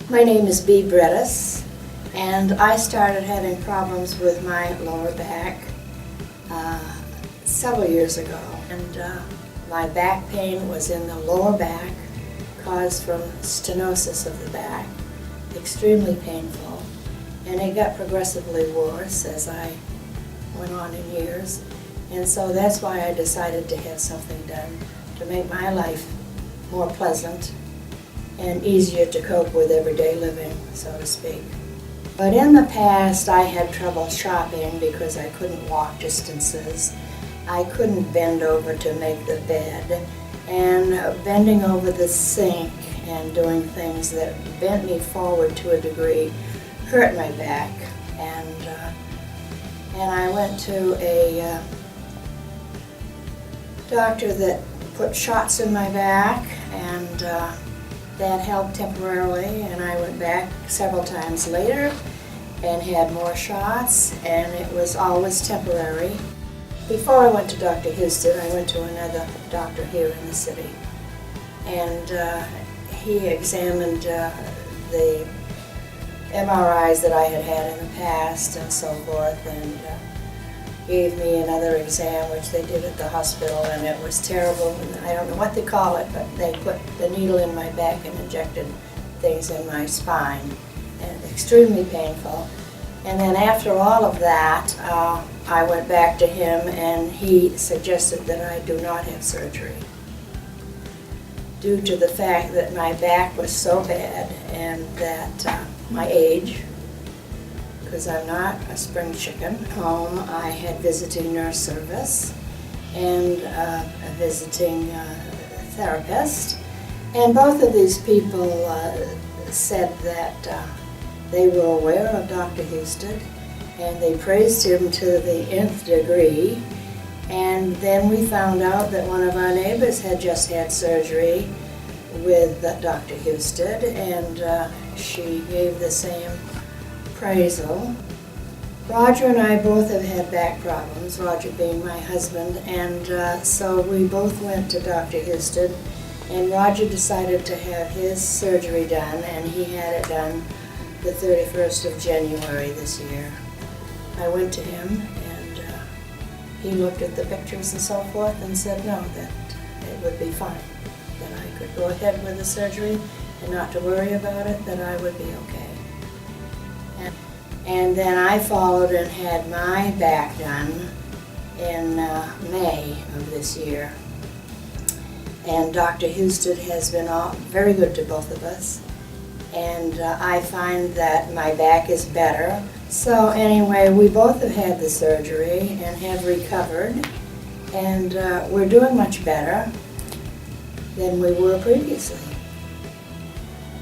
My name is Bea Bredis, and I started having problems with my lower back several years ago. And my back pain was in the lower back, caused from stenosis of the back, extremely painful, and it got progressively worse as I went on in years. And so that's why I decided to have something done to make my life more pleasant and easier to cope with everyday living, so to speak. But in the past, I had trouble shopping because I couldn't walk distances. I couldn't bend over to make the bed, and bending over the sink and doing things that bent me forward to a degree hurt my back. And I went to a doctor that put shots in my back, and that helped temporarily, and I went back several times later and had more shots, and it was always temporary. Before I went to Dr. Husted, I went to another doctor here in the city, and he examined the MRIs that I had had in the past and so forth, and gave me another exam, which they did at the hospital, and it was terrible. And I don't know what they call it, but they put the needle in my back and injected things in my spine, and extremely painful. And then after all of that, I went back to him, and he suggested that I do not have surgery due to the fact that my back was so bad, and that my age, because I'm not a spring chicken. Home, I had visiting nurse service and a visiting therapist, and both of these people said that they were aware of Dr. Husted, and they praised him to the nth degree. And then we found out that one of our neighbors had just had surgery with Dr. Husted, and she gave the same appraisal. Roger and I both have had back problems, Roger being my husband, and so we both went to Dr. Husted, and Roger decided to have his surgery done, and he had it done the 31st of January this year. I went to him, and he looked at the pictures and so forth and said no, that it would be fine, that I could go ahead with the surgery and not to worry about it, that I would be okay. And then I followed and had my back done in May of this year. And Dr. Husted has been very good to both of us. And I find that my back is better. So anyway, we both have had the surgery and have recovered. And we're doing much better than we were previously.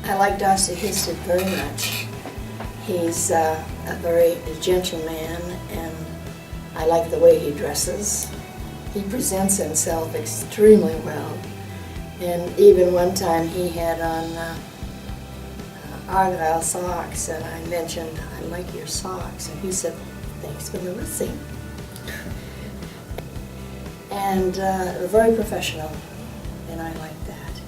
I like Dr. Husted very much. He's a very gentle man, and I like the way he dresses. He presents himself extremely well. And even one time he had on Argyle socks, and I mentioned, I like your socks, and he said, thanks for noticing. And very professional, and I like that.